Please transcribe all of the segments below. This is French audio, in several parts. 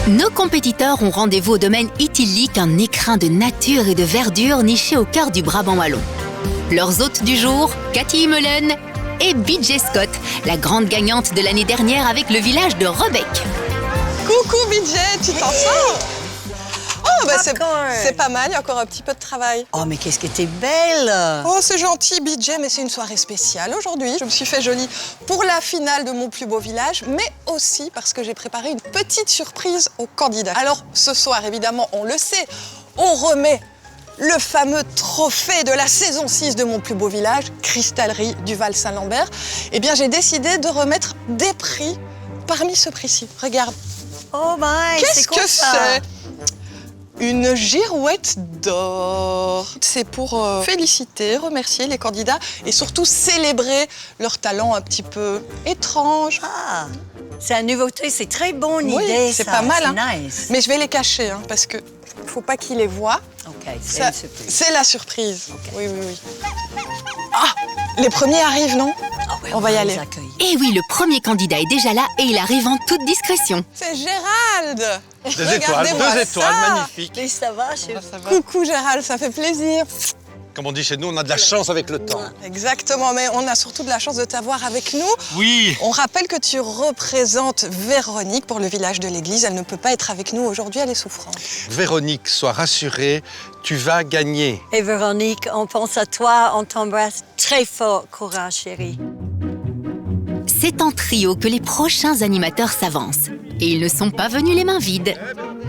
Nos compétiteurs ont rendez-vous au domaine idyllique, un écrin de nature et de verdure niché au cœur du Brabant wallon. Leurs hôtes du jour, Cathy Immelen et BJ Scott, la grande gagnante de l'année dernière avec le village de Rebec. Coucou BJ, tu t'en sors? Oh, bah c'est pas mal, il y a encore un petit peu de travail. Oh, mais qu'est-ce que t'es belle! Oh, c'est gentil, BJ, mais c'est une soirée spéciale aujourd'hui. Je me suis fait jolie pour la finale de Mon plus beau village, mais aussi parce que j'ai préparé une petite surprise aux candidats. Alors, ce soir, évidemment, on le sait, on remet le fameux trophée de la saison 6 de Mon plus beau village, Cristallerie du Val-Saint-Lambert. Eh bien, j'ai décidé de remettre des prix parmi ce prix-ci. Regarde. Oh my, Qu'est-ce que c'est? Une girouette d'or. C'est pour féliciter, remercier les candidats et surtout célébrer leur talent un petit peu étrange. Ah, c'est une nouveauté, c'est très bonne Oui, idée, c'est ça. pas mal. C'est nice. Mais je vais les cacher parce que faut pas qu'ils les voient. OK, c'est Ça, une surprise. c'est la surprise. Ok. Oui, oui, oui. Ah, les premiers arrivent, non? Ah ouais, on va y les aller. accueillir. Et oui, le premier candidat est déjà là et il arrive en toute discrétion. C'est Gérald. Deux Regardez-moi étoiles, ça. magnifique. Mais ça va, chérie? Coucou Gérald, ça fait plaisir. Comme on dit chez nous, on a de la chance avec le temps. Exactement, mais on a surtout de la chance de t'avoir avec nous. Oui. On rappelle que tu représentes Véronique pour le village de l'église. Elle ne peut pas être avec nous aujourd'hui, elle est souffrante. Véronique, sois rassurée, tu vas gagner. Et Véronique, on pense à toi, on t'embrasse très fort. Courage, chérie. C'est en trio que les prochains animateurs s'avancent. Et ils ne sont pas venus les mains vides.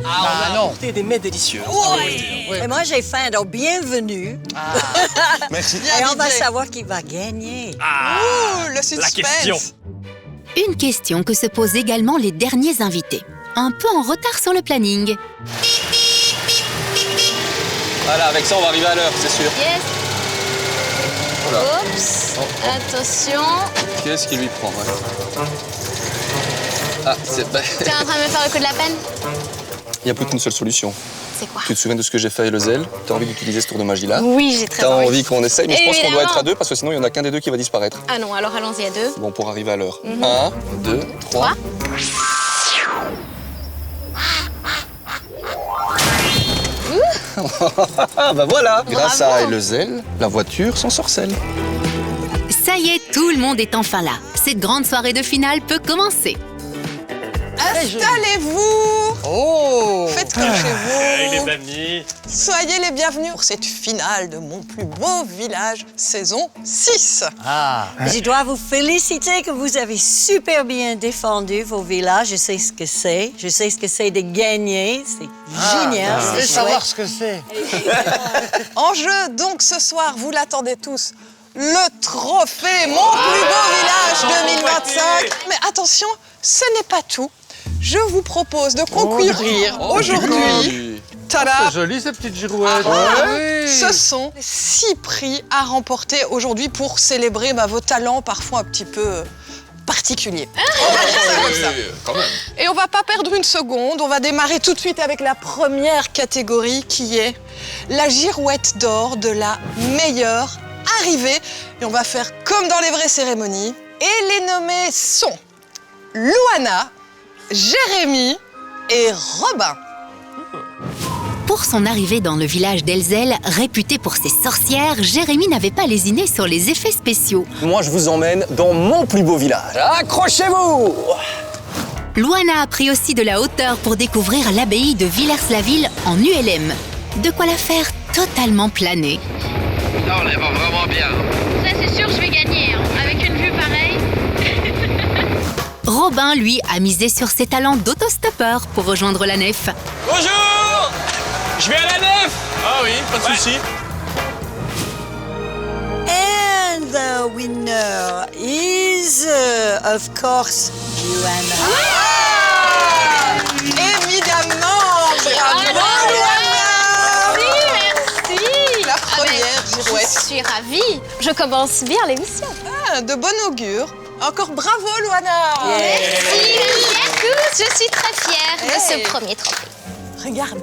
Ah, on a apporté des mets délicieux. Et moi, j'ai faim, donc bienvenue. Merci. Et on va BJ. savoir qui va gagner. Ouh, le suspense. question. Une question que se posent également les derniers invités. Un peu en retard sur le planning. Voilà, avec ça, on va arriver à l'heure, c'est sûr. Yes. Voilà. Oups. Attention. Qu'est-ce qui lui prend Ah, c'est... bah, T'es en train de me faire le coup de la peine? il n'y a plus qu'une seule solution. C'est quoi? Tu te souviens de ce que j'ai fait avec le zèle? T'as envie d'utiliser ce tour de magie-là? Oui, j'ai très T'as envie. envie qu'on essaye, mais je pense qu'on doit Évidemment. être à deux parce que sinon, il n'y en a qu'un des deux qui va disparaître. Ah non, alors allons-y à deux. Bon, pour arriver à l'heure. 1, 2, 3. Ah bah voilà. Grâce à le zèle, la voiture s'en sorcelle. Ça y est, tout le monde est enfin là. Cette grande soirée de finale peut commencer. Installez-vous. Oh. Faites comme chez vous. les amis. Soyez les bienvenus pour cette finale de Mon plus beau village, saison 6. Je dois vous féliciter que vous avez super bien défendu vos villages. Je sais ce que c'est. Je sais ce que c'est de gagner. C'est génial. Je veux c'est savoir chouette. ce que c'est. En jeu, donc, ce soir, vous l'attendez tous, le trophée Mon plus beau village 2025. Mais attention, ce n'est pas tout. Je vous propose de concourir aujourd'hui. Tada! C'est joli ces petites girouettes. Ce sont 6 prix à remporter aujourd'hui pour célébrer vos talents parfois un petit peu particuliers. On va dire ça comme ça. Quand même. Et on va pas perdre une seconde, on va démarrer tout de suite avec la première catégorie qui est la girouette d'or de la meilleure arrivée. Et on va faire comme dans les vraies cérémonies. Et les nommés sont Louana, Jérémy et Robin. Pour son arrivée dans le village d'Elzel, réputé pour ses sorcières, Jérémy n'avait pas lésiné sur les effets spéciaux. Moi, je vous emmène dans mon plus beau village. Accrochez-vous! Louana a pris aussi de la hauteur pour découvrir l'abbaye de Villers-la-Ville en ULM. De quoi la faire totalement planer. Ça, on est vraiment bien. Ça, c'est sûr, je vais gagner. Avec une vue pareille. Robin, lui, a misé sur ses talents d'autostoppeur pour rejoindre la nef. Bonjour! Je vais à la nef! Ah oui, pas de souci. And the winner is, of course, Joanna. Évidemment, bravo Louana. Merci. La première girouette. Je suis ravie. Je commence bien l'émission. Ah, de bon augure. Encore bravo Louana. Merci à tous. Je suis très fière de Hey. ce premier trophée. Regarde,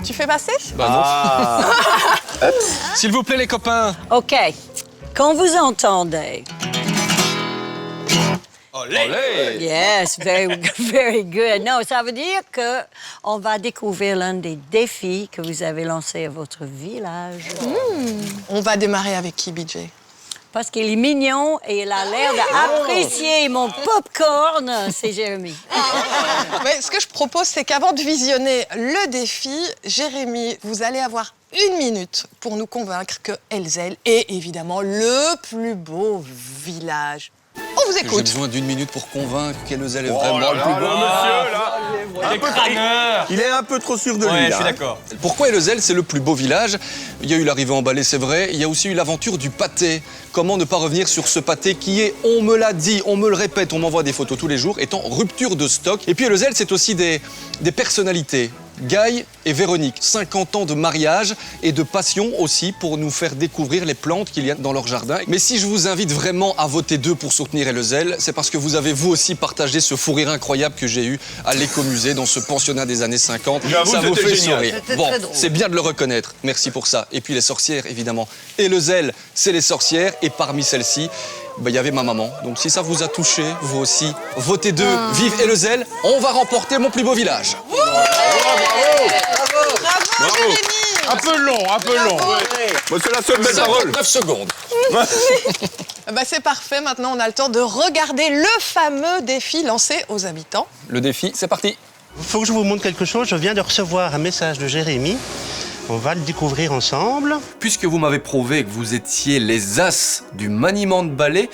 tu fais passer? Bah non. S'il vous plaît, les copains. OK. Quand vous entendez Olé! Yes, very good. Non, ça veut dire que on va découvrir l'un des défis que vous avez lancé à votre village. On va démarrer avec qui, BJ? Parce qu'il est mignon et il a l'air d'apprécier mon popcorn, c'est Jérémy. Mais ce que je propose, c'est qu'avant de visionner le défi, Jérémy, vous allez avoir 1 minute pour nous convaincre que Ellezelles est évidemment le plus beau village. On vous J'ai écoute. besoin d'1 minute pour convaincre qu'Ellezelles est vraiment le plus beau. Il est un peu trop sûr de lui. Je suis d'accord. Pourquoi Ellezelles, c'est le plus beau village? Il y a eu l'arrivée emballée, c'est vrai. Il y a aussi eu l'aventure du pâté. Comment ne pas revenir sur ce pâté qui est, on me l'a dit, on me le répète, on m'envoie des photos tous les jours, est en rupture de stock. Et puis Ellezelles, c'est aussi des personnalités. Guy et Véronique, 50 ans de mariage et de passion aussi pour nous faire découvrir les plantes qu'il y a dans leur jardin. Mais si je vous invite vraiment à voter 2 pour soutenir Ellezelles, c'est parce que vous avez vous aussi partagé ce fou rire incroyable que j'ai eu à l'écomusée dans ce pensionnat des années 50. J'avoue, Ça vous c'était fait génial. sourire. Bon, c'est bien de le reconnaître. Merci pour ça. Et puis les sorcières, évidemment. Ellezelles, c'est les sorcières. Et parmi celles-ci, il y avait ma maman. Donc si ça vous a touché, vous aussi, votez 2. Vive Ellezelles, on va remporter mon plus beau village. Bravo, Jérémy. Un peu long. Moi, c'est la seule belle parole. 59 secondes. C'est parfait, maintenant on a le temps de regarder le fameux défi lancé aux habitants. Le défi, c'est parti. Il faut que je vous montre quelque chose. Je viens de recevoir un message de Jérémy. On va le découvrir ensemble. Puisque vous m'avez prouvé que vous étiez les as du maniement de balai,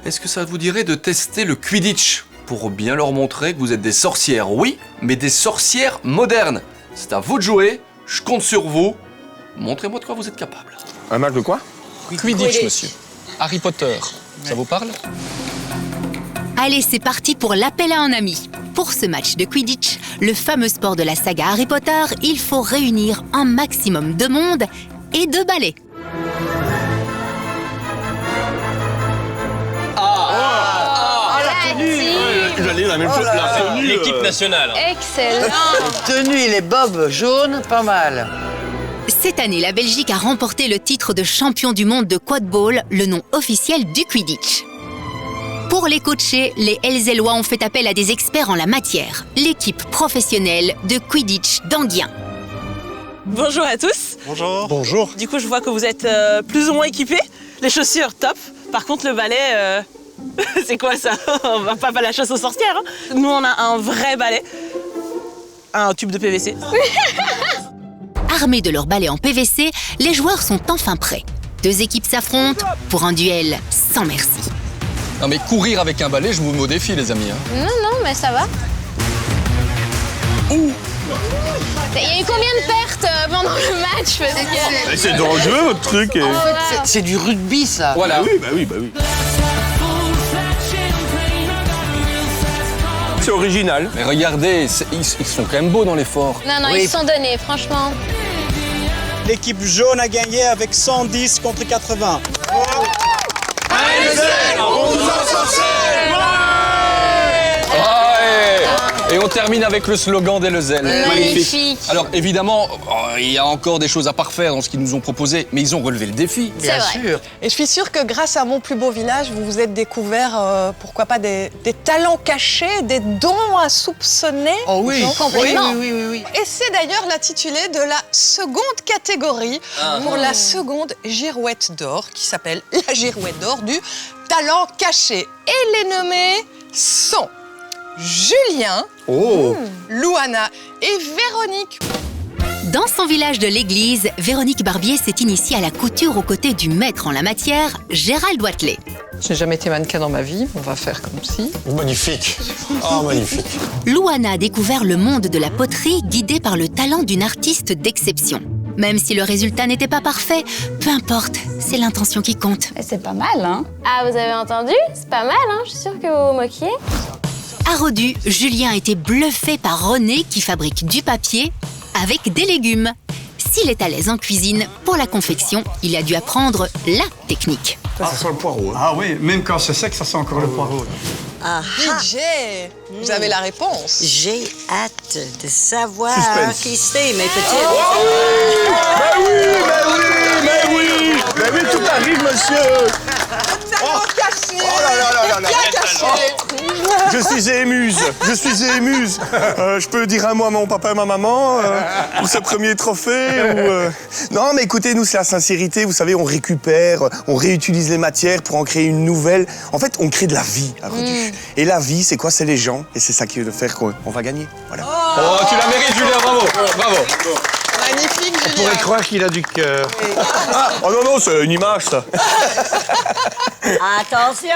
est-ce que ça vous dirait de tester le Quidditch pour bien leur montrer que vous êtes des sorcières, oui, mais des sorcières modernes. C'est à vous de jouer, je compte sur vous. Montrez-moi de quoi vous êtes capable. Un match de quoi? Quidditch, monsieur. Harry Potter, ça vous parle? Allez, c'est parti pour l'appel à un ami. Pour ce match de Quidditch, le fameux sport de la saga Harry Potter, il faut réunir un maximum de monde et de balais. J'allais la même chose. La tenue. L'équipe nationale. Excellent. Tenue, les bobs jaunes, pas mal. Cette année, la Belgique a remporté le titre de champion du monde de quadball, le nom officiel du Quidditch. Pour les coacher, les Ellzellois ont fait appel à des experts en la matière, l'équipe professionnelle de Quidditch d'Anguien. Bonjour à tous. Bonjour. Bonjour. Du coup, je vois que vous êtes plus ou moins équipés. Les chaussures, top. Par contre, le balai, c'est quoi ça? On va pas faire la chasse aux sorcières. Hein. Nous, on a un vrai balai. Un tube de PVC. Armés de leur balai en PVC, les joueurs sont enfin prêts. 2 équipes s'affrontent pour un duel sans merci. Non mais courir avec un balai, je vous mets au défi les amis. Non, mais ça va. Il y a eu combien de pertes pendant le match parce que... C'est dangereux votre truc. C'est du rugby, ça. Voilà. Bah oui. C'est original. Mais regardez, ils sont quand même beaux dans l'effort. Non, Oui. ils se sont donnés, franchement. L'équipe jaune a gagné avec 110 contre 80. Et on termine avec le slogan d'Ellezelles. Magnifique. Alors évidemment, il y a encore des choses à parfaire dans ce qu'ils nous ont proposé, mais ils ont relevé le défi. C'est vrai. sûr. Et je suis sûre que grâce à Mon plus beau village, vous vous êtes découvert, pourquoi pas, des talents cachés, des dons à soupçonner. Oh oui. Complètement. Oui. Et c'est d'ailleurs l'intitulé de la seconde catégorie pour la seconde girouette d'or, qui s'appelle la girouette d'or du talent caché. Et les nommés sont Julien, Louana et Véronique. Dans son village de l'église, Véronique Barbier s'est initiée à la couture aux côtés du maître en la matière, Gérald Watley. Je n'ai jamais été mannequin dans ma vie, on va faire comme si. Magnifique. Ah, magnifique. Louana a découvert le monde de la poterie guidée par le talent d'une artiste d'exception. Même si le résultat n'était pas parfait, peu importe, c'est l'intention qui compte. C'est pas mal, hein? Ah, vous avez entendu? C'est pas mal, hein? Je suis sûre que vous vous moquiez. À Rodu, Julien a été bluffé par René qui fabrique du papier avec des légumes. S'il est à l'aise en cuisine, pour la confection, il a dû apprendre la technique. Ça sent le poireau. Ah oui, même quand c'est sec, ça sent encore le poireau. Ah, BJ, vous avez la réponse. j'ai hâte de savoir Suspense. qui c'est, mes petits. Mais oui, tout arrive, monsieur. Talent caché. Oh là là là là là. Bien caché. Je suis émuse. Je peux dire un mot à mon papa et ma maman pour ce premier trophée Non, mais écoutez, nous, c'est la sincérité. Vous savez, on récupère, on réutilise les matières pour en créer une nouvelle. En fait, on crée de la vie à Redu. Et la vie, c'est quoi? C'est les gens. Et c'est ça qui va faire qu'on va gagner. Voilà. Oh, tu la mérites, Julien, bravo. Bravo. Magnifique, On Julien. pourrait croire qu'il a du cœur. Oh non, c'est une image, ça. Attention!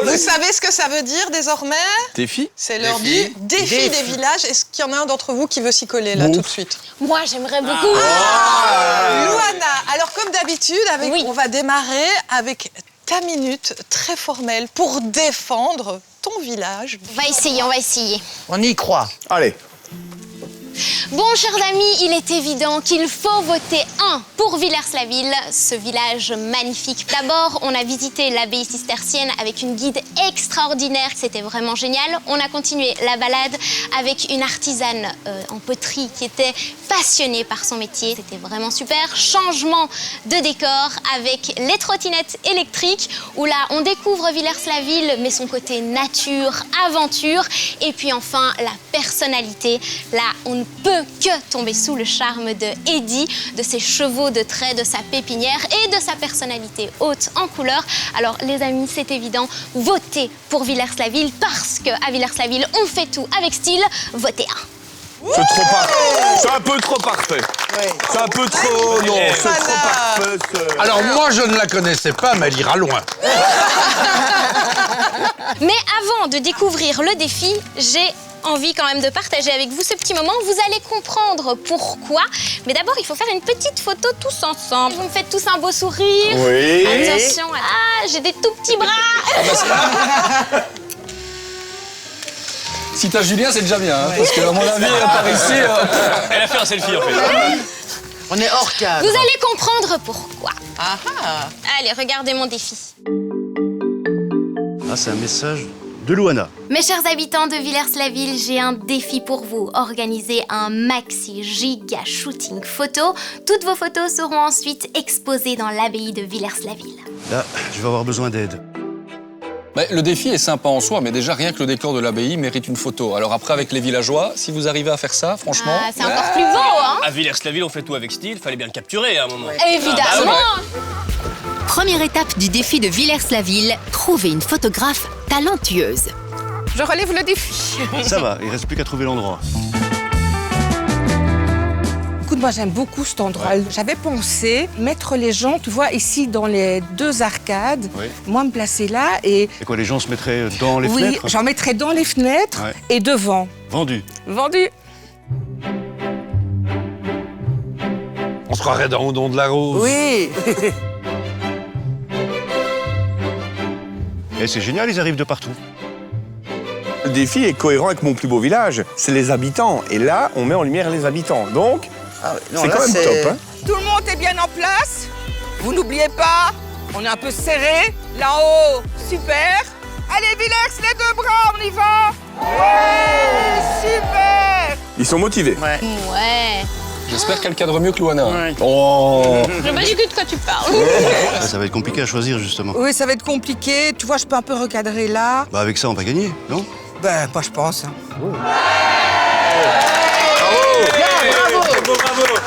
Vous savez ce que ça veut dire désormais? Défi? C'est l'heure du défi des villages. Est-ce qu'il y en a un d'entre vous qui veut s'y coller là tout de suite? Moi, j'aimerais beaucoup. Louana, alors comme d'habitude, Oui. on va démarrer avec ta minute très formelle pour défendre ton village. On va essayer. On y croit. Allez. Bon, chers amis, il est évident qu'il faut voter pour Villers-la-Ville, ce village magnifique. D'abord, on a visité l'abbaye cistercienne avec une guide extraordinaire. C'était vraiment génial. On a continué la balade avec une artisane en poterie qui était passionnée par son métier. C'était vraiment super. Changement de décor avec les trottinettes électriques où là, on découvre Villers-la-Ville, mais son côté nature, aventure. Et puis enfin, la personnalité. Là, on ne peut que tomber sous le charme de Eddie, de ses chevaux de trait, de sa pépinière et de sa personnalité haute en couleur. Alors les amis, c'est évident, votez pour Villers-la-Ville parce qu'à Villers-la-Ville, on fait tout avec style. Votez 1. C'est trop parfait. C'est un peu trop parfait. C'est un peu trop... Non, c'est trop parfait. Alors moi, je ne la connaissais pas, mais elle ira loin. Mais avant de découvrir le défi, j'ai envie quand même de partager avec vous ce petit moment. Vous allez comprendre pourquoi. Mais d'abord, il faut faire une petite photo tous ensemble. Vous me faites tous un beau sourire. Oui. Attention, j'ai des tout petits bras. Si t'as Julien, c'est déjà bien, hein, parce que à mon avis, par ici... Elle a fait un selfie, en fait. On est hors cadre. Vous allez comprendre pourquoi. Allez, regardez mon défi. Ah, c'est un message de Louana. Mes chers habitants de Villers-la-Ville, j'ai un défi pour vous. Organiser un maxi giga shooting photo. Toutes vos photos seront ensuite exposées dans l'abbaye de Villers-la-Ville. Là, je vais avoir besoin d'aide. Mais le défi est sympa en soi, mais déjà rien que le décor de l'abbaye mérite une photo. Alors après, avec les villageois, si vous arrivez à faire ça, franchement... C'est encore plus beau, hein? À Villers-la-Ville, on fait tout avec style. Fallait bien le capturer à un moment. Évidemment. Première étape du défi de Villers-la-Ville, trouver une photographe talentueuse. Je relève le défi. Ça va, il reste plus qu'à trouver l'endroit. Écoute, moi j'aime beaucoup cet endroit. J'avais pensé mettre les gens, tu vois, ici dans les deux arcades, moi me placer là et... Et quoi, les gens se mettraient dans les fenêtres? Oui, j'en mettrais dans les fenêtres et devant. Vendu. Vendu. On se croirait dans Odon de la Rose. Oui. Et c'est génial, ils arrivent de partout. Le défi est cohérent avec mon plus beau village. C'est les habitants. Et là, on met en lumière les habitants. Donc, c'est quand même top. Hein. Tout le monde est bien en place. Vous n'oubliez pas, on est un peu serré. Là-haut, super. Allez, Villers, les deux bras, on y va. Ouais, super. Ils sont motivés. Ouais. J'espère qu'elle cadre mieux que Louana. Oh. Je sais pas du tout de quoi tu parles. Ça va être compliqué à choisir, justement. Oui, ça va être compliqué. Tu vois, je peux un peu recadrer là. Bah avec ça, on va gagner, non? Ben, pas je pense.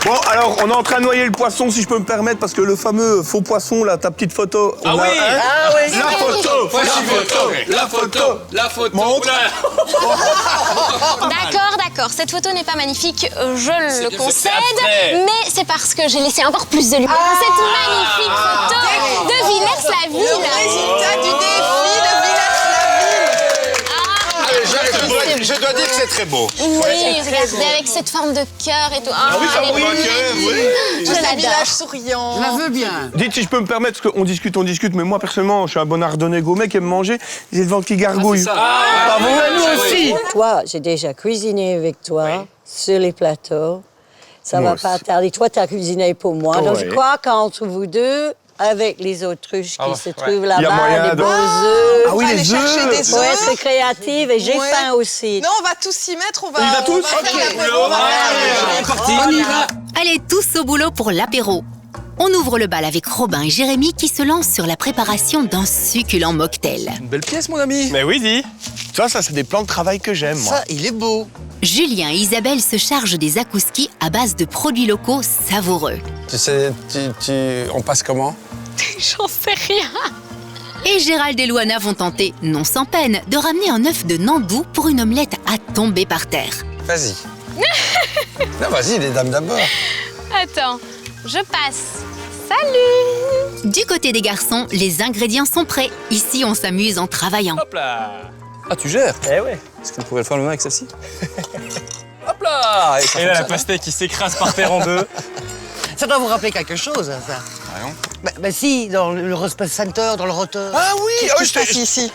Bon, alors, on est en train de noyer le poisson, si je peux me permettre, parce que le fameux faux poisson, là, ta petite photo... Ah oui. La photo. Montre. D'accord. Cette photo n'est pas magnifique, je le concède, mais c'est parce que j'ai laissé encore plus de lumière dans cette magnifique photo de Villers-la-Ville. Le résultat du défi de Villers-la-Ville. Je dois dire que c'est très beau. Oui, regardez, avec cette forme de cœur et tout. oui, ça elle est oui, magnifique. Je Un l'adore. village souriant. Je la veux bien. Dites si je peux me permettre, parce qu'on discute, mais moi, personnellement, je suis un bon ardonnais gourmet qui aime manger. J'ai le ventre qui gargouille. Nous aussi. Toi, j'ai déjà cuisiné avec toi sur les plateaux. Ça Moi va pas aussi. tarder. Toi, tu as cuisiné pour moi. Donc, Ouais. je crois qu'entre vous deux, avec les autruches qui se trouvent Il y a là-bas, moyen des de- beaux œufs. Ah oui, On va les aller chercher œufs. des Faut œufs. être créative et j'ai Ouais. faim aussi. Non, on va tous s'y mettre, on va... On y va tous faire Ok. l'apéro, on va faire l'apéro. On y va. Allez tous au boulot pour l'apéro. On ouvre le bal avec Robin et Jérémy qui se lancent sur la préparation d'un succulent mocktail. Une belle pièce, mon ami. Mais oui, dis. Ça, c'est des plans de travail que j'aime, moi. Ça, il est beau. Julien et Isabelle se chargent des akouskis à base de produits locaux savoureux. Tu sais, on passe comment? J'en sais rien. Et Gérald et Louana vont tenter, non sans peine, de ramener un œuf de Nandou pour une omelette à tomber par terre. Vas-y. Non, vas-y, les dames d'abord. Attends, je passe. Salut. Du côté des garçons, les ingrédients sont prêts. Ici, on s'amuse en travaillant. Hop là. Ah, tu gères? Eh ouais. Est-ce qu'on pourrait le faire le même avec celle-ci? Hop là. Et là, la pastèque qui s'écrase par terre en deux. Ça doit vous rappeler quelque chose, hein, ça. Ah non? Bah si, dans le Respect Center, dans le rotor. Ah oui, Qu'est-ce qui se passe ici?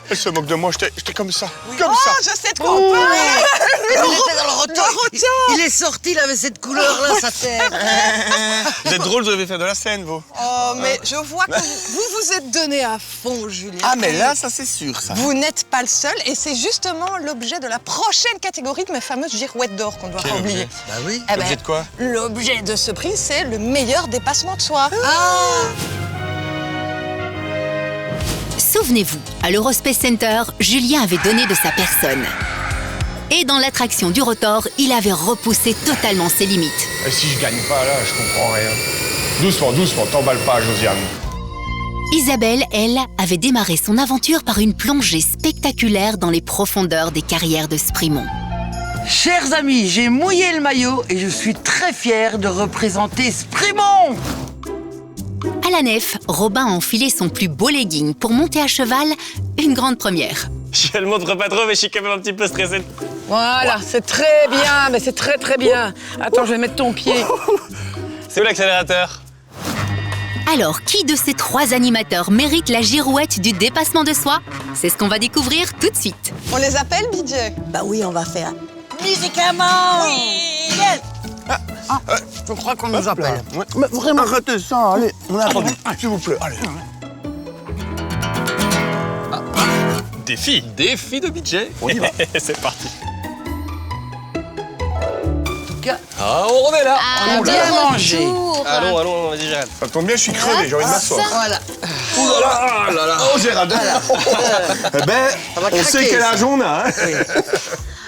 Elle se moque de moi, j'étais comme ça. Comme Oh, ça. je sais de quoi on parle. Il était dans le rotor. Il est sorti, il avait cette couleur-là, sa terre. Vous êtes drôle, vous avez fait de la scène, vous. Oh, mais je vois que vous êtes donné à fond, Julien. Ah, mais là, ça, c'est sûr, ça. Vous n'êtes pas le seul et c'est justement l'objet de la prochaine catégorie de mes fameuses girouettes d'or qu'on ne doit pas oublier. Bah oui. Eh ben, L'objet de quoi? L'objet de ce prix, c'est le meilleur dépassement de soi. Souvenez-vous, à l'Eurospace Center, Julien avait donné de sa personne. Et dans l'attraction du rotor, il avait repoussé totalement ses limites. Et si je gagne pas, là, je comprends rien. Doucement, doucement, t'emballe pas, Josiane. Isabelle, elle, avait démarré son aventure par une plongée spectaculaire dans les profondeurs des carrières de Sprimont. Chers amis, j'ai mouillé le maillot et je suis très fier de représenter Sprimont. À la nef, Robin a enfilé son plus beau legging pour monter à cheval, une grande première. Je le montre pas trop, mais je suis quand même un petit peu stressé. Voilà, c'est très bien, mais c'est très très bien. Attends, je vais mettre ton pied. C'est où l'accélérateur? Alors, qui de ces trois animateurs mérite la girouette du dépassement de soi? C'est ce qu'on va découvrir tout de suite. On les appelle, BJ? Bah oui, on va faire musicalement. Yes. Je crois qu'on nous appelle. Ouais. Mais vraiment, arrêtez ça, allez, on a attendu. S'il vous plaît, allez. Défi. Défi de budget. On y va. C'est parti. Ah, on est là. Ah, bien de mangé. retour. Allons, vas-y, Gérald. Ça tombe bien, je suis crevé, j'ai envie de m'asseoir. Voilà. Ouh là là, ah là là. Oh, Gérald. Eh ben, va on craquer, sait quel ça. âge on a, hein.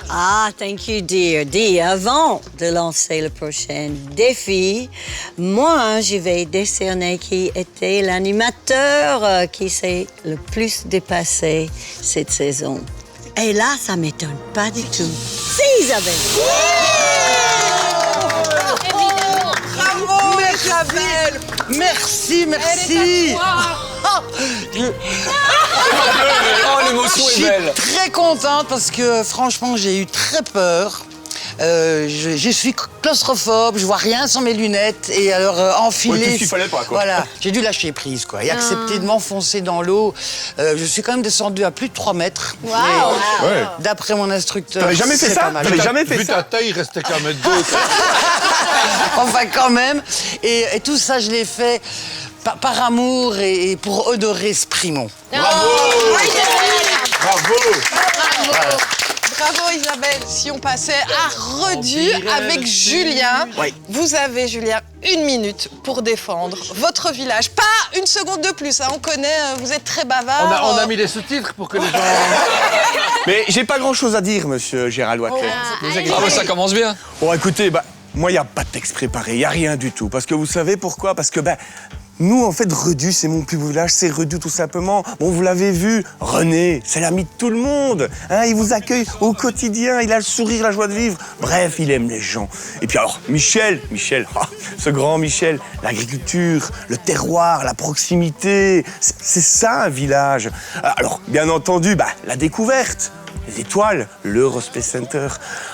Ah, thank you, dear. Dis, avant de lancer le prochain défi, moi, je vais décerner qui était l'animateur qui s'est le plus dépassé cette saison. Et là, ça m'étonne pas du tout. C'est Isabelle. Bravo, Isabelle. Merci, merci. Oh, l'émotion Je est suis belle. très contente parce que franchement, j'ai eu très peur. Je suis claustrophobe, je vois rien sans mes lunettes et alors enfiler. Ouais, tout ce qu'il fallait pas, quoi. Voilà, j'ai dû lâcher prise quoi et accepter de m'enfoncer dans l'eau. Je suis quand même descendue à plus de 3 mètres. Wow. Mais, Ouais. d'après mon instructeur. T'avais jamais fait c'est ça? pas mal. T'avais jamais fait Vu ça? ta taille, il restait qu'à mettre deux. Enfin quand même. Et tout ça, je l'ai fait par amour et pour honorer Sprimont. Bravo. Bravo Isabelle. Si on passait à Redu avec Julien, Oui. vous avez, Julien, 1 minute pour défendre votre village. Pas une seconde de plus, hein. On connaît, vous êtes très bavard. On a mis les sous-titres pour que les gens... Mais j'ai pas grand-chose à dire, monsieur Gérald Wattlet. Ah, bah ça commence bien. Bon, écoutez, moi, il n'y a pas de texte préparé, il n'y a rien du tout. Parce que vous savez pourquoi? Parce que, nous, en fait, Redu, c'est mon plus beau village, c'est Redu tout simplement. Bon, vous l'avez vu, René, c'est l'ami de tout le monde. Hein, il vous accueille au quotidien, il a le sourire, la joie de vivre. Bref, il aime les gens. Et puis alors, Michel, ce grand Michel, l'agriculture, le terroir, la proximité, c'est ça un village. Alors, bien entendu, la découverte, les étoiles, l'Eurospace Center.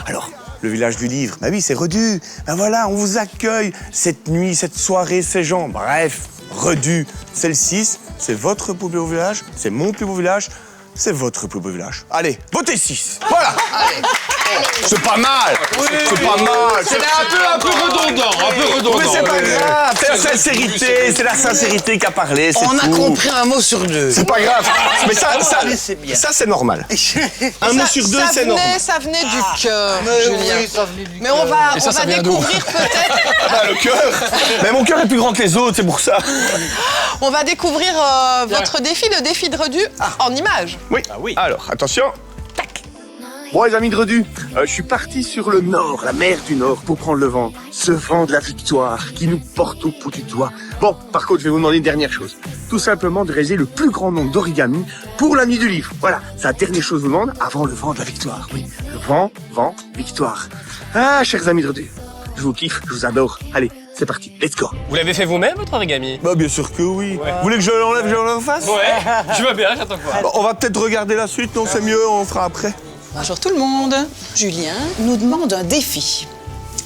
Alors, le village du livre, oui, c'est Redu. Voilà, on vous accueille cette nuit, cette soirée, ces gens. Bref, Redu, c'est le 6, c'est votre plus beau village, c'est mon plus beau village. c'est votre plus beau village. Allez, votez 6. Voilà. Allez. C'est pas mal. C'est pas mal. C'est un peu redondant. Mais c'est pas grave. C'est la sincérité qui a parlé. On a compris un mot sur 2. C'est pas grave. Mais ça c'est normal. Un mot sur 2, c'est normal. Ça venait du cœur, Julien. Mais on va découvrir peut-être... Le cœur. Mais mon cœur est plus grand que les autres, c'est pour ça. On va découvrir votre défi, le défi de Redu, en images. Oui. Alors, attention. Tac. Bon, les amis de Redu, je suis parti sur le nord, la mer du Nord, pour prendre le vent. Ce vent de la victoire qui nous porte au bout du doigt. Bon, par contre, je vais vous demander une dernière chose. Tout simplement de réaliser le plus grand nombre d'origami pour la nuit du livre. Voilà, c'est la dernière chose que je vous demande avant le vent de la victoire. Oui, le vent, victoire. Ah, chers amis de Redu, je vous kiffe, je vous adore. Allez, c'est parti, let's go. Vous l'avez fait vous-même, votre origami? Bah bien sûr que oui. Ouais. Vous voulez que je l'enlève, en face? Ouais, je veux bien, j'attends quoi. Bon, on va peut-être regarder la suite, non, c'est mieux, on fera après. Bonjour tout le monde. Julien nous demande un défi.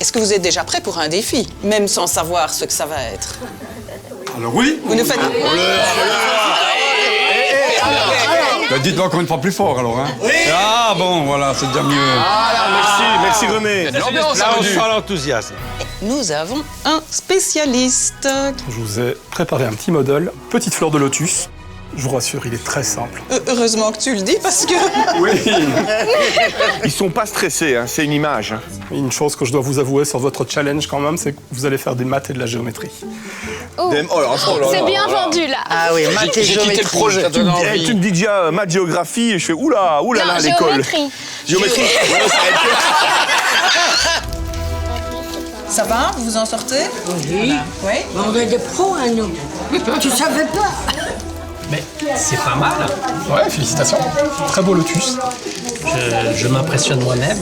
Est-ce que vous êtes déjà prêt pour un défi, même sans savoir ce que ça va être? Alors oui. Vous ne faites... Bah, dites-moi qu'on ne prend plus fort alors, hein. Oui. Ah bon, voilà, c'est déjà mieux. Merci René. L'ambiance, là, on sent l'enthousiasme. Nous avons un spécialiste. Je vous ai préparé un petit modèle, petite fleur de lotus. Je vous rassure, il est très simple. Heureusement que tu le dis parce que... Oui. Ils sont pas stressés, hein, c'est une image. Hein. Une chose que je dois vous avouer sur votre challenge quand même, c'est que vous allez faire des maths et de la géométrie. C'est bien vendu là. Ah oui, maths et j'ai quitté le projet. Tu me dis déjà maths, géographie et je fais oula là à l'école. Géométrie. Ça va? Vous vous en sortez? Oui. Oui. On est des pros, hein, nous. Tu savais pas? Mais c'est pas mal. Ouais, félicitations. Très beau lotus. Je m'impressionne moi-même.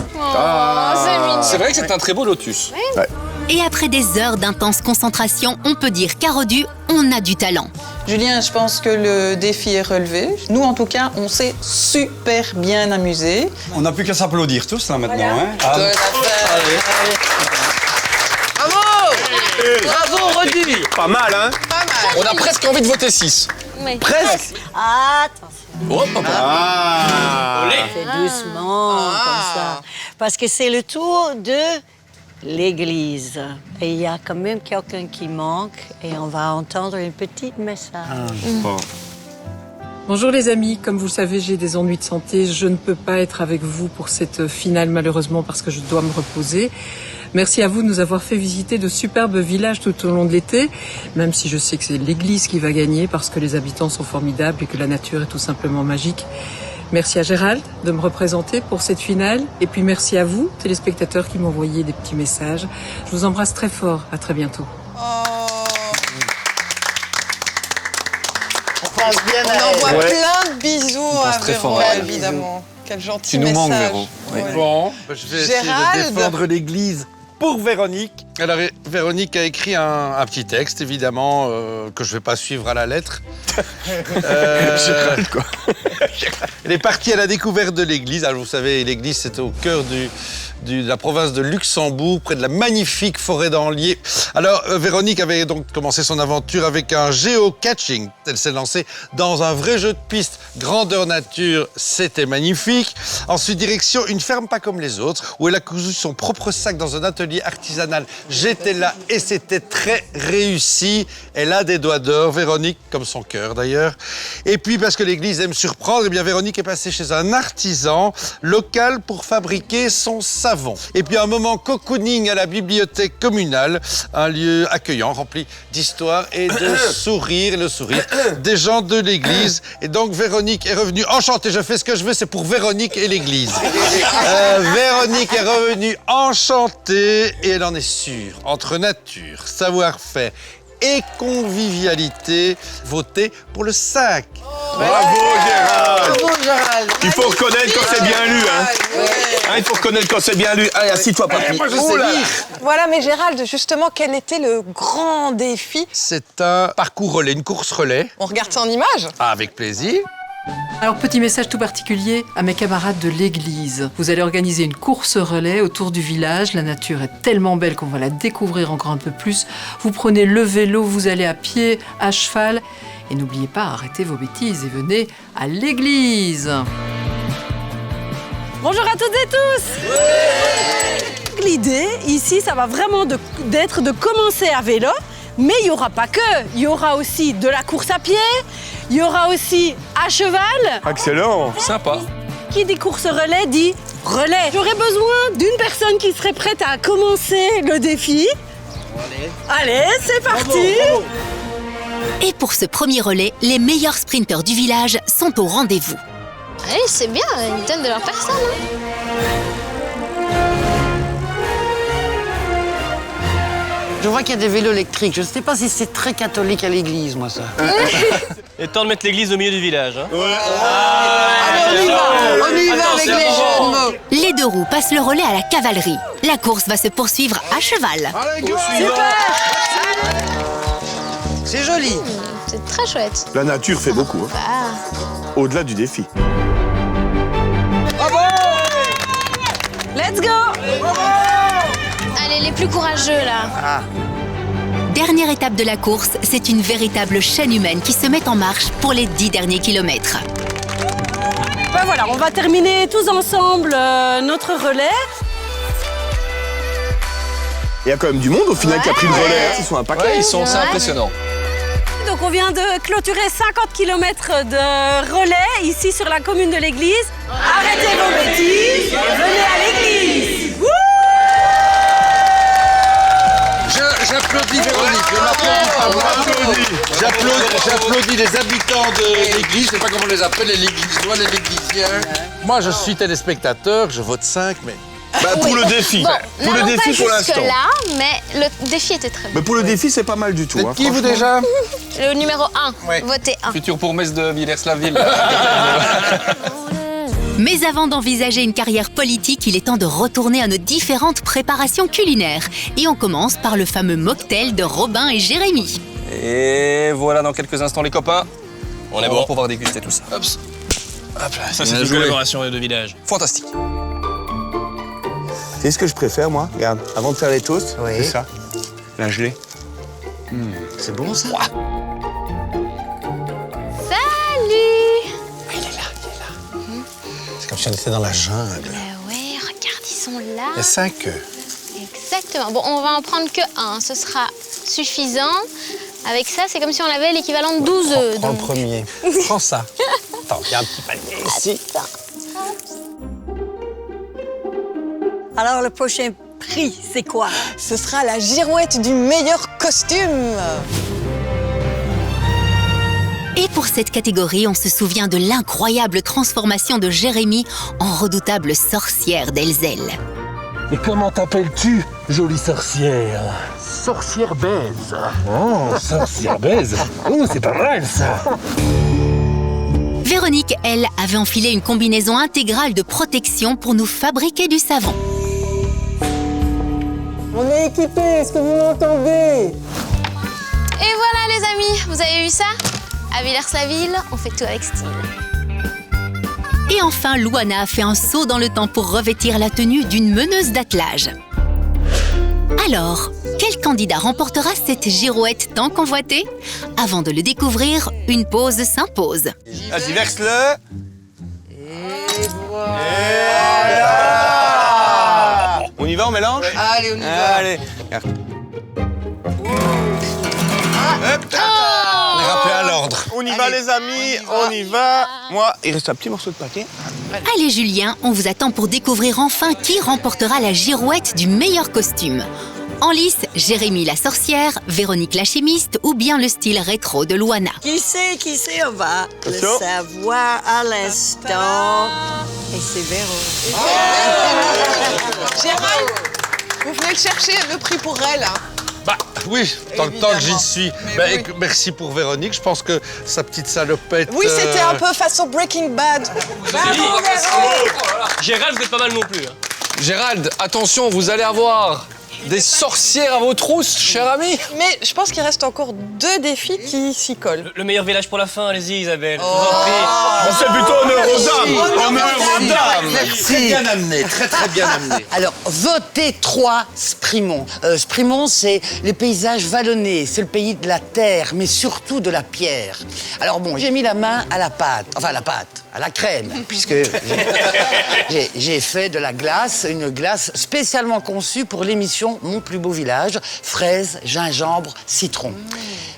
C'est vrai que c'est un très beau lotus. Ouais. Et après des heures d'intense concentration, on peut dire qu'à Redu, on a du talent. Julien, je pense que le défi est relevé. Nous, en tout cas, on s'est super bien amusés. On n'a plus qu'à s'applaudir tous là maintenant, hein. Tout à fait. Bravo, Redu. Pas mal, hein. Pas mal. On a presque envie de voter 6. Oui. Presque. Attention. Oh, papa. Fais doucement, comme ça. Parce que c'est le tour de l'église. Et il y a quand même quelqu'un qui manque et on va entendre un petit message. Bonjour les amis, comme vous le savez, j'ai des ennuis de santé. Je ne peux pas être avec vous pour cette finale malheureusement parce que je dois me reposer. Merci à vous de nous avoir fait visiter de superbes villages tout au long de l'été, même si je sais que c'est l'église qui va gagner parce que les habitants sont formidables et que la nature est tout simplement magique. Merci à Gérald de me représenter pour cette finale. Et puis merci à vous, téléspectateurs, qui m'envoyez des petits messages. Je vous embrasse très fort. À très bientôt. On envoie plein de bisous à Véro, évidemment. Quel gentil message. Tu nous manques, Véro. Oui. Bon, je vais essayer de défendre l'église pour Véronique. Alors, Véronique a écrit un petit texte, évidemment, que je ne vais pas suivre à la lettre. Gérald, quoi. Elle est partie à la découverte de l'église. Alors, vous savez, l'église, c'est au cœur de la province de Luxembourg, près de la magnifique forêt d'Anlier. Alors, Véronique avait donc commencé son aventure avec un géocaching. Elle s'est lancée dans un vrai jeu de piste. Grandeur nature, c'était magnifique. Ensuite, direction une ferme pas comme les autres, où elle a cousu son propre sac dans un atelier artisanal. J'étais là et c'était très réussi. Elle a des doigts d'or, Véronique, comme son cœur d'ailleurs. Et puis, parce que l'église aime surprendre, eh bien, Véronique est passée chez un artisan local pour fabriquer son savon. Et puis, un moment cocooning à la bibliothèque communale, un lieu accueillant, rempli d'histoire et de sourires, le sourire des gens de l'église. Et donc, Véronique est revenue enchantée. Je fais ce que je veux, c'est pour Véronique et l'église. Véronique est revenue enchantée et elle en est sûre. Entre nature, savoir-faire et convivialité, votez pour le 5. Bravo Gérald. Bravo Gérald. Il faut reconnaître quand c'est bien lu, hein. Il faut reconnaître quand c'est bien lu. Allez, assis-toi, papy. Moi, je sais lire. Voilà, mais Gérald, justement, quel était le grand défi? C'est un parcours relais, une course relais. On regarde ça en images? Ah, avec plaisir. Alors, petit message tout particulier à mes camarades de l'église. Vous allez organiser une course relais autour du village. La nature est tellement belle qu'on va la découvrir encore un peu plus. Vous prenez le vélo, vous allez à pied, à cheval. Et n'oubliez pas, arrêtez vos bêtises et venez à l'église. Bonjour à toutes et tous. L'idée ici, ça va vraiment d'être de commencer à vélo, mais il n'y aura pas que. Il y aura aussi de la course à pied, il y aura aussi à cheval. Excellent. Sympa. Qui dit course relais dit relais. J'aurais besoin d'une personne qui serait prête à commencer le défi. Allez, c'est parti. Bravo. Et pour ce premier relais, les meilleurs sprinteurs du village sont au rendez-vous. Allez, c'est bien, ils donnent de leur personne. Je vois qu'il y a des vélos électriques. Je ne sais pas si c'est très catholique à l'église, moi, ça. Et temps de mettre l'église au milieu du village. Hein. Allez, on y va avec les jeunes mots. Les 2 roues passent le relais à la cavalerie. La course va se poursuivre à cheval. Super. C'est joli. C'est très chouette. La nature fait beaucoup, hein. Au-delà du défi. Bravo! Let's go! Allez, les plus courageux, là. Dernière étape de la course, c'est une véritable chaîne humaine qui se met en marche pour les 10 derniers kilomètres. Ben voilà, on va terminer tous ensemble notre relais. Il y a quand même du monde au final qui a pris le relais. Hein. Ils sont impactés. Ouais, c'est impressionnant. Donc on vient de clôturer 50 km de relais ici sur la commune de l'église. Arrêtez vos bêtises et venez à l'église. J'applaudis Véronique, je m'applaudis. J'applaudis les habitants de l'église, je ne sais pas comment on les appelle, les léglisiens, les léglisiens. Moi, je suis téléspectateur, je vote 5, mais... pour le défi. Bon, pour le défi pour l'instant. là, mais le défi était très bon. Mais pour le défi, c'est pas mal du tout. Qui vous déjà? Le numéro 1, votez 1. Futur bourgmestre de Villers-la-Ville. Mais avant d'envisager une carrière politique, il est temps de retourner à nos différentes préparations culinaires. Et on commence par le fameux mocktail de Robin et Jérémy. Et voilà, dans quelques instants, les copains, On est va bon. pouvoir déguster tout ça. Hop là, Ça, c'est une collaboration des 2 villages. Fantastique. C'est ce que je préfère, moi. Regarde, avant de faire les toasts, Oui. c'est ça. La gelée. C'est bon, ça. Salut! C'est comme si on était dans la jungle. Ouais, regarde, ils sont là. Il y a 5 œufs. Exactement. Bon, on va en prendre que 1, ce sera suffisant. Avec ça, c'est comme si on avait l'équivalent de 12 œufs. Prends le premier. Prends ça. Attends, il y a un petit panier ici. Alors, le prochain prix, c'est quoi? Ce sera la girouette du meilleur costume. Et pour cette catégorie, on se souvient de l'incroyable transformation de Jérémy en redoutable sorcière d'Elzel. Et comment t'appelles-tu, jolie sorcière? Sorcière baise. Oh, sorcière baise. Oh, c'est pas mal, ça. Véronique, elle, avait enfilé une combinaison intégrale de protection pour nous fabriquer du savon. On est équipés, est-ce que vous m'entendez? Et voilà, les amis, vous avez vu ça? À Villers-la-Ville, on fait tout avec style. Et enfin, Louana a fait un saut dans le temps pour revêtir la tenue d'une meneuse d'attelage. Alors, quel candidat remportera cette girouette tant convoitée? Avant de le découvrir, une pause s'impose. Vas-y, verse-le. Et voilà. On y va, on mélange? Allez, on y va. Allez. On est rappelé à l'ordre. On y va, les amis, on y va. Moi, il reste un petit morceau de paquet. Allez Julien, on vous attend pour découvrir enfin qui remportera la girouette du meilleur costume. En lice, Jérémy la sorcière, Véronique la chimiste ou bien le style rétro de Louana. Qui sait, on va le Attention. savoir à l'instant. Et c'est Véro. Gérald, vous venez de chercher le prix pour elle. Hein. Bah oui, tant Évidemment. que j'y suis. Bah, oui. Merci pour Véronique. Je pense que sa petite salopette. Oui, c'était un peu façon Breaking Bad. Gérald, vous êtes pas mal non plus. Hein. Gérald, attention, vous allez avoir des sorcières à vos trousses, cher ami. Mais je pense qu'il reste encore 2 défis qui s'y collent. Le meilleur village pour la fin, allez-y Isabelle. Je vous en prie. C'est plutôt honneur aux dames. Honneur aux dames. Merci. Très bien amené, très bien amené. Alors, votez 3 Sprimont. Sprimont, c'est les paysages vallonnés, c'est le pays de la terre, mais surtout de la pierre. Alors bon, j'ai mis la main à la pâte, à la crème, puisque j'ai fait de la glace, une glace spécialement conçue pour l'émission Mon plus beau village, fraises, gingembre, citron.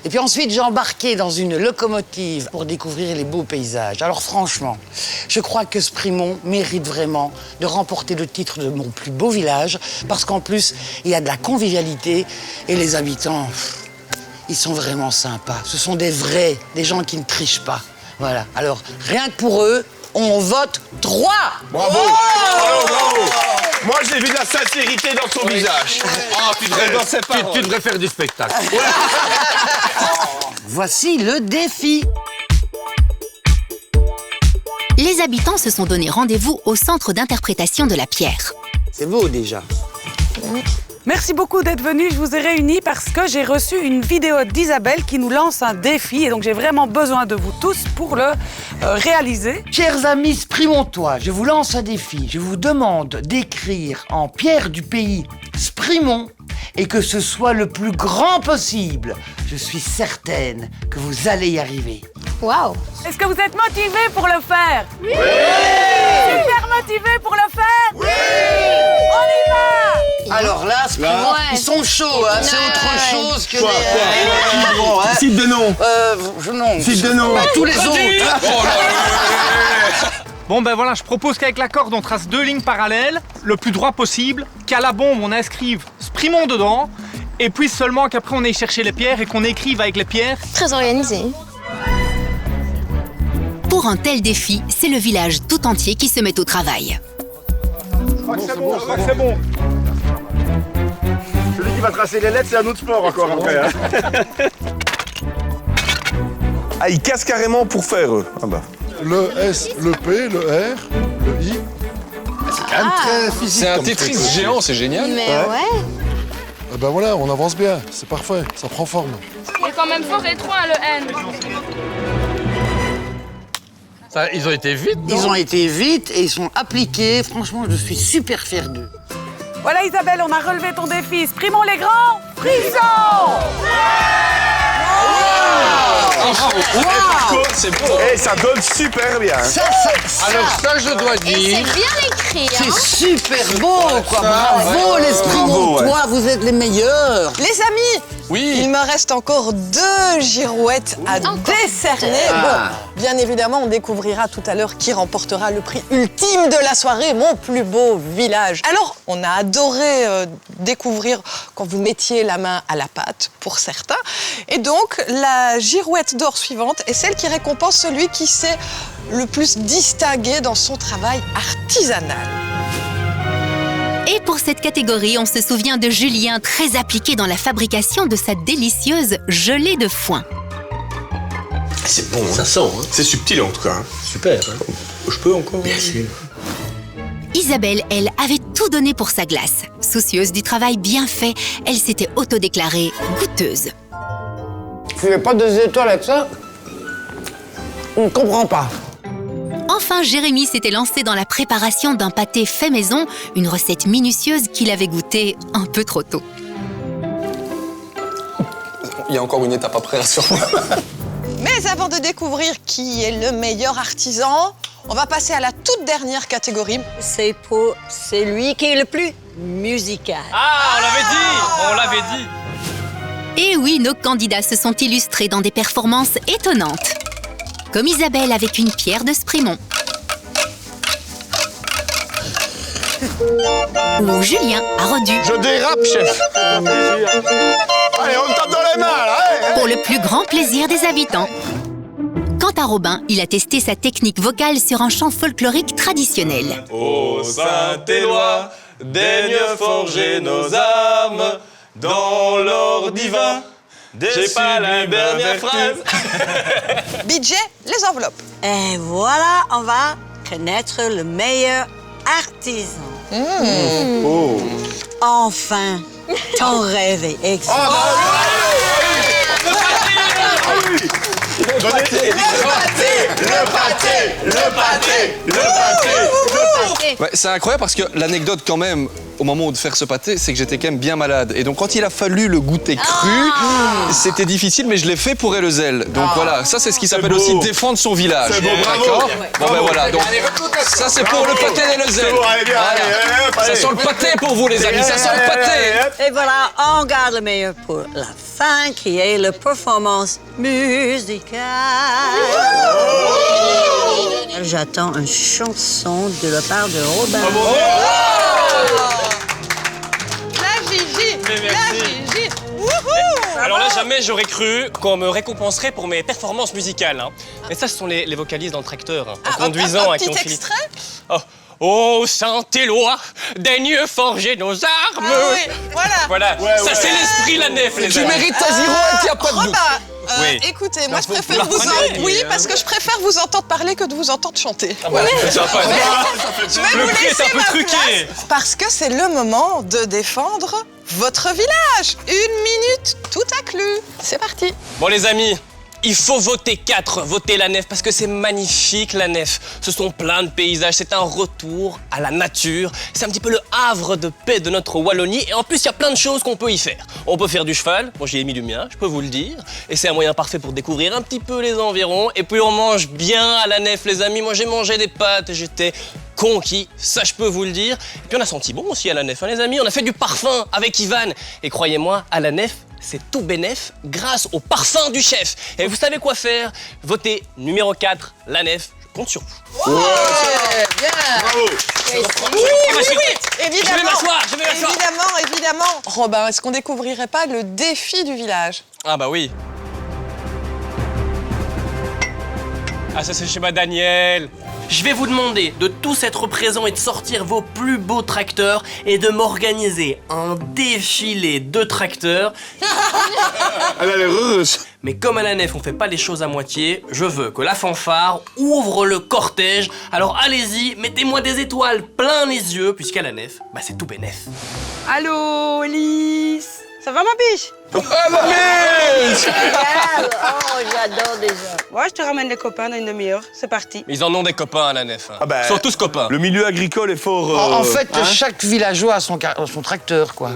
Et puis ensuite, j'ai embarqué dans une locomotive pour découvrir les beaux paysages. Alors franchement, je crois que Sprimont mérite vraiment de remporter le titre de Mon plus beau village, parce qu'en plus, il y a de la convivialité et les habitants, ils sont vraiment sympas. Ce sont des vrais, des gens qui ne trichent pas. Voilà. Alors, rien que pour eux, on vote 3. Bravo. Bravo. Moi, j'ai vu de la sincérité dans son visage. Ah, tu devrais faire du spectacle. Voici le défi. Les habitants se sont donné rendez-vous au centre d'interprétation de la pierre. C'est beau déjà. Merci beaucoup d'être venus. Je vous ai réunis parce que j'ai reçu une vidéo d'Isabelle qui nous lance un défi. Et donc, j'ai vraiment besoin de vous tous pour le réaliser. Chers amis Sprimontois, je vous lance un défi. Je vous demande d'écrire en pierre du pays Sprimont et que ce soit le plus grand possible. Je suis certaine que vous allez y arriver. Waouh! Est-ce que vous êtes motivés pour le faire? Oui! Super motivés pour le faire? Oui! On y va! Alors là, Sprimont, ils sont chauds, hein. C'est autre chose que des... Cite de nom. Non. Cite de nom. Tous les autres. Bon ben voilà, je propose qu'avec la corde on trace 2 lignes parallèles, le plus droit possible, qu'à la bombe on inscrive Sprimont dedans, et puis seulement qu'après on aille chercher les pierres et qu'on écrive avec les pierres. Très organisé. Pour un tel défi, c'est le village tout entier qui se met au travail. Je crois que c'est bon, c'est bon. Celui qui va tracer les lettres, c'est un autre sport encore après. Hein. Ah, ils cassent carrément pour faire eux. Ah bah. Le S, le P, le R, le I. C'est quand même très physique. C'est un Tetris géant, c'est génial. Mais ouais. Et ben voilà, on avance bien, c'est parfait, ça prend forme. Il est quand même fort étroit, le N. Ça, ils ont été vite, non? Ils ont été vite et ils sont appliqués. Franchement, je suis super fier d'eux. Voilà Isabelle, on a relevé ton défi. Sprimons les grands, frissons! Wow! C'est beau. Et ça donne super bien. Alors ça, je dois Et dire... c'est bien écrit, hein? C'est super beau, quoi. Bravo, les Sprimontois, vous êtes les meilleurs. Les amis, oui. Il me reste encore 2 girouettes à décerner. Ah. Bon, bien évidemment, on découvrira tout à l'heure qui remportera le prix ultime de la soirée, Mon plus beau village. Alors, on a adoré découvrir quand vous mettiez la main à la pâte, pour certains. Et donc, la girouette d'or suivante est celle qui récompense celui qui s'est le plus distingué dans son travail artisanal. Et pour cette catégorie, on se souvient de Julien, très appliqué dans la fabrication de sa délicieuse gelée de foin. C'est bon, Ça sent, hein. C'est subtil en tout cas. Super. Hein. Je peux encore? Bien sûr. Isabelle, elle, avait tout donné pour sa glace. Soucieuse du travail bien fait, elle s'était autodéclarée goûteuse. Tu n'as pas 2 étoiles avec ça? On ne comprend pas. Enfin, Jérémy s'était lancé dans la préparation d'un pâté fait maison, une recette minutieuse qu'il avait goûtée un peu trop tôt. Il y a encore une étape après, rassure-moi. Mais avant de découvrir qui est le meilleur artisan, on va passer à la toute dernière catégorie. C'est pour celui qui est le plus musical. Ah, on l'avait dit. Et oui, nos candidats se sont illustrés dans des performances étonnantes. Comme Isabelle avec une pierre de Sprimont. Ou Julien a redu. Je dérape, chef. Allez, on tape dans les mains, là. Pour le plus grand plaisir des habitants. Quant à Robin, il a testé sa technique vocale sur un chant folklorique traditionnel. Ô Saint-Éloi, daigne forger nos âmes dans l'or divin. J'ai pas la dernière phrase. Budget, les enveloppes. Et voilà, on va connaître le meilleur artisan. Oh. Enfin, ton rêve est exaucé. Le pâté. Ouais, c'est incroyable parce que l'anecdote quand même, au moment de faire ce pâté, c'est que j'étais quand même bien malade. Et donc quand il a fallu le goûter cru, c'était difficile, mais je l'ai fait pour Eleuzel. Donc voilà, ça c'est ce qui s'appelle aussi défendre son village. C'est beau, bravo. D'accord. Bon ben voilà, donc ça c'est pour le pâté d'Eleuzel. C'est bon, allez bien, Ça sent le pâté pour vous les amis, ça sent le pâté. Et voilà, on garde le meilleur pour la fin, qui est la performance musicale. J'attends une chanson de la part de Robin. La Gigi, la Gigi. Alors là, jamais j'aurais cru qu'on me récompenserait pour mes performances musicales. Hein. Mais ça, ce sont les vocalises dans le tracteur, hein, en conduisant. Un petit extrait. Oh, Saint-Éloi, daigne forger nos armes. Ah oui, voilà. Ça, c'est l'esprit, la nef, les Tu amis. mérites ta zéro et qu'il n'y a pas de doute. Oui. Écoutez, moi je faut préfère vous l'apprendre, oui, parce que je préfère vous entendre parler que de vous entendre chanter. Ah bah, ça va pas. Je vais Le vous prix est laisser un peu ma truqué. place, parce que c'est le moment de défendre votre village. 1 minute tout inclus. C'est parti. Bon, les amis, il faut voter 4, voter la nef, parce que c'est magnifique, la nef. Ce sont plein de paysages, c'est un retour à la nature. C'est un petit peu le havre de paix de notre Wallonie. Et en plus, il y a plein de choses qu'on peut y faire. On peut faire du cheval, bon, j'y ai mis du mien, je peux vous le dire. Et c'est un moyen parfait pour découvrir un petit peu les environs. Et puis, on mange bien à la nef, les amis. Moi, j'ai mangé des pâtes et j'étais conquis, ça je peux vous le dire. Et puis on a senti bon aussi à la nef, hein, les amis. On a fait du parfum avec Ivan. Et croyez-moi, à la nef, c'est tout bénef grâce au parfum du chef. Et vous savez quoi faire? Votez numéro 4, la nef. Je compte sur vous. Ouais, bien. Bravo. Évidemment. Je vais m'asseoir. Évidemment. Robin, est-ce qu'on découvrirait pas le défi du village? Ah bah oui. Ah ça c'est chez ma Daniel. Je vais vous demander de tous être présents et de sortir vos plus beaux tracteurs et de m'organiser un défilé de tracteurs. Elle a l'air heureuse. Mais comme à la nef, on fait pas les choses à moitié, je veux que la fanfare ouvre le cortège. Alors allez-y, mettez-moi des étoiles plein les yeux, puisqu'à la nef, bah c'est tout bénef. Allô, Lys. Ça va, ma biche? Ah, ma biche! Oh, j'adore déjà. Ouais, je te ramène les copains dans une demi-heure. C'est parti. Ils en ont des copains à la nef. Hein. Ah bah, Ils sont tous copains. Le milieu agricole est fort. En fait, chaque villageois a son tracteur, quoi.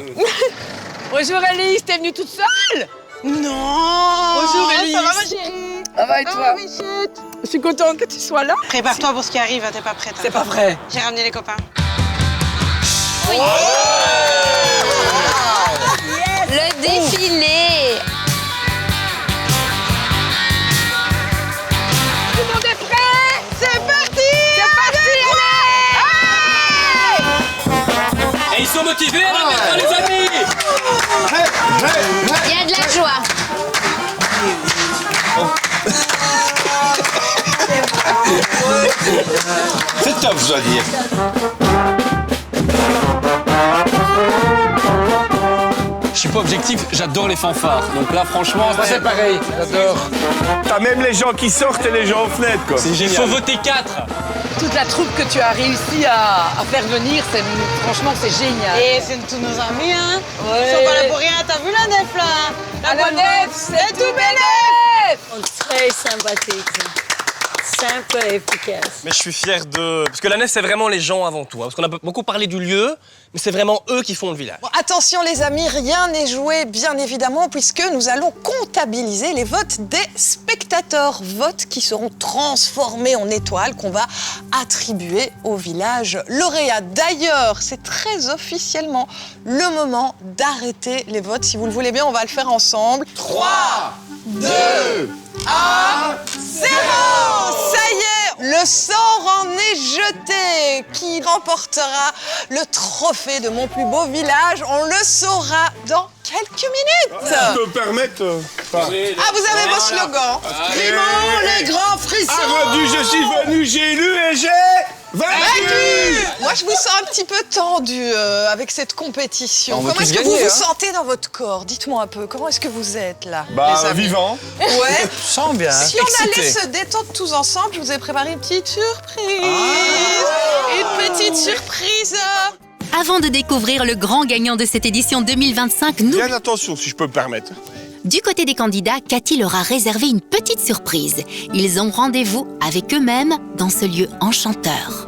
Bonjour, Elise. T'es venue toute seule? Non. Bonjour, Elise. Ça va, ma chérie? Ça va et toi? Je suis contente que tu sois là. Prépare-toi pour ce qui arrive, t'es pas prête. C'est pas vrai. J'ai ramené les copains. Oui. Le défilé. Tout le monde est prêt? C'est parti! Et ils sont motivés à la nef, les amis! Il y a de la joie. C'est top, je dois dire. Je suis pas objectif, j'adore les fanfares. Donc là, franchement, c'est pareil, j'adore. T'as même les gens qui sortent et les gens aux fenêtres, quoi. c'est Il génial. faut voter 4. Toute la troupe que tu as réussi à faire venir, franchement, c'est génial. Et c'est tous nos amis, hein. Ils sont pas là pour rien, t'as vu la nef, là? La nef, c'est tout bénef. Très sympathique. Simple et efficace. Mais je suis fier de... Parce que la nef, c'est vraiment les gens avant tout. Hein. Parce qu'on a beaucoup parlé du lieu, mais c'est vraiment eux qui font le village. Bon, attention les amis, rien n'est joué bien évidemment puisque nous allons comptabiliser les votes des spectateurs. Votes qui seront transformés en étoiles qu'on va attribuer au village lauréat. D'ailleurs, c'est très officiellement le moment d'arrêter les votes. Si vous le voulez bien, on va le faire ensemble. 3, 2, 1, 0. Ça y est, le sort en est jeté. Qui remportera le trophée de mon plus beau village? On le saura dans quelques minutes. Je peux me permettre. Ah, vous avez vos slogans. Clément, les grands frissons. Arrête, je suis venu, j'ai élu et j'ai vaincu. Moi, je vous sens un petit peu tendu avec cette compétition. On va Comment est-ce tous que vous gagner, vous hein. sentez dans votre corps? Dites-moi un peu, comment est-ce que vous êtes là, Bah, les amis? vivant. Ouais. Sens bien. Si on allait Excité. se détendre tous ensemble, je vous ai préparé une petite surprise. Une petite surprise. Avant de découvrir le grand gagnant de cette édition 2025, nous... Bien attention, si je peux me permettre. Du côté des candidats, Cathy leur a réservé une petite surprise. Ils ont rendez-vous avec eux-mêmes dans ce lieu enchanteur.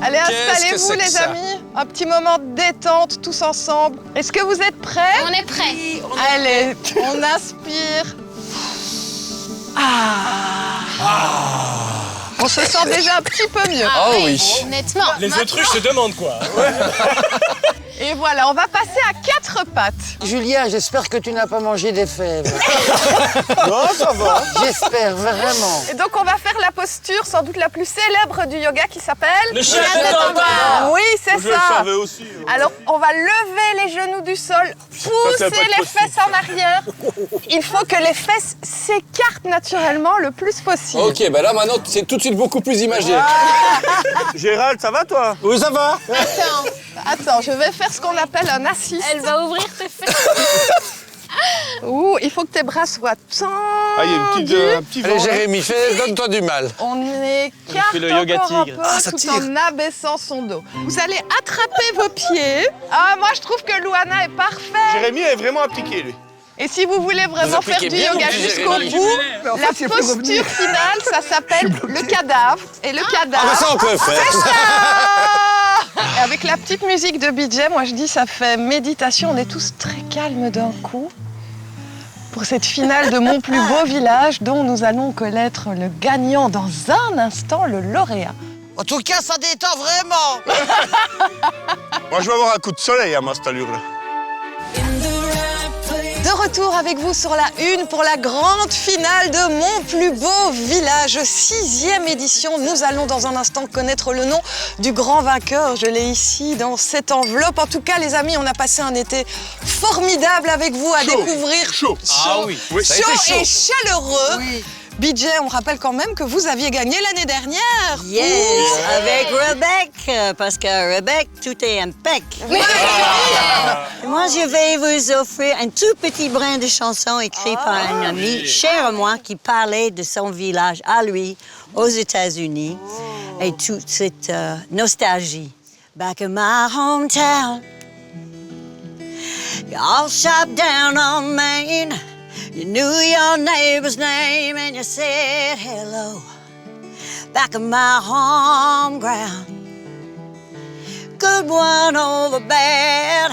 Allez, Qu'est-ce que installez-vous c'est que les ça? amis. Un petit moment de détente tous ensemble. Est-ce que vous êtes prêts? On est prêts. Allez, on inspire. On se sent déjà un petit peu mieux. Ah oui. Honnêtement. Les autruches se demandent quoi. Et voilà, on va passer à 4 pattes. Julien, j'espère que tu n'as pas mangé des fèves. Non, ça va. J'espère, vraiment. Et donc on va faire la posture sans doute la plus célèbre du yoga qui s'appelle... Le chien de Tamba. Oui, c'est Je le ça. savais aussi. Alors, on va lever les genoux du sol, pousser Ça, ça va pas être les possible. fesses en arrière. Il faut que les fesses s'écartent naturellement le plus possible. Ok, bah là maintenant c'est tout de suite beaucoup plus imagé. Gérald, ça va toi? Oui, ça va. Attends, je vais faire ce qu'on appelle un assist. Elle va ouvrir ses fesses. Ouh, il faut que tes bras soient tendus. Ah, il y a un petit Allez, vent. Jérémy, donne-toi du mal. On écarte fait le yoga encore un tigre. peu Ah, ça tout tire. en abaissant son dos. Vous allez attraper vos pieds. Ah, moi, je trouve que Louana est parfaite. Jérémy est vraiment appliqué, lui. Et si vous voulez vraiment Vous faire appliquez du bien, yoga mon petit jusqu'au Jérémy. bout, Mais en fait, la il peut revenir. posture finale, ça s'appelle le cadavre. Et le cadavre... Ah, bah ça, on peut faire. Et avec la petite musique de BJ, moi je dis ça fait méditation. On est tous très calmes d'un coup pour cette finale de Mon plus beau village dont nous allons connaître le gagnant dans un instant, le lauréat. En tout cas, ça détend vraiment. Moi, je vais avoir un coup de soleil à ma cette allure-là. De retour avec vous sur la une pour la grande finale de Mon plus beau village, 6e édition. Nous allons dans un instant connaître le nom du grand vainqueur. Je l'ai ici dans cette enveloppe. En tout cas, les amis, on a passé un été formidable avec vous à découvrir. Chaud. Ah oui. Ça a été Chaud et chaleureux. Oui. BJ, on rappelle quand même que vous aviez gagné l'année dernière. Yes, avec Rebecca, parce que Rebecca, tout est impec. Moi, je vais vous offrir un tout petit brin de chanson écrit par un ami cher à moi qui parlait de son village à lui, aux États-Unis, et toute cette nostalgie. Back in my hometown, you all shop down on Main. You knew your neighbor's name and you said hello. Back in my home ground, good one over bad.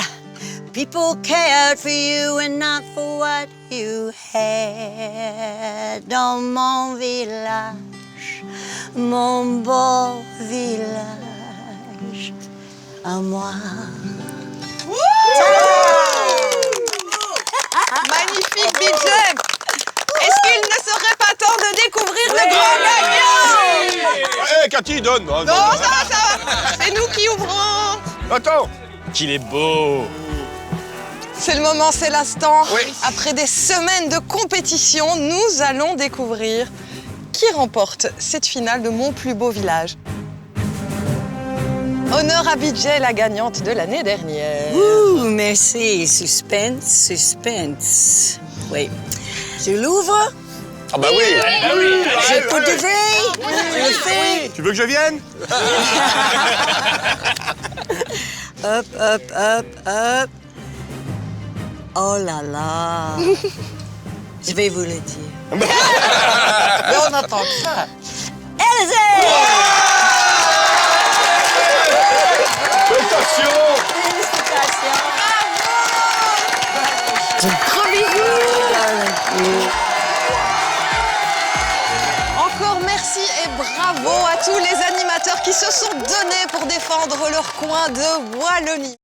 People cared for you and not for what you had. Dans mon village, mon beau village, à moi. Magnifique BJ. Est-ce qu'il ne serait pas temps de découvrir le grand gagnant? Eh, Cathy, donne. Non, ça va. C'est nous qui ouvrons. Attends. Qu'il est beau. C'est le moment, c'est l'instant. Oui. Après des semaines de compétition, nous allons découvrir qui remporte cette finale de Mon plus beau village. Honneur à BJ, la gagnante de l'année dernière. Ouh, merci. Suspense, suspense. Oui. Je l'ouvre. Ah bah oui. Je peux t'ouvrir. Je le fais. Tu veux que je vienne? Hop, hop, hop, hop. Oh là là. Je vais vous le dire. Mais on attend que ça. Élysée! Félicitations. Gros bisous. Encore merci et bravo à tous les animateurs qui se sont donnés pour défendre leur coin de Wallonie.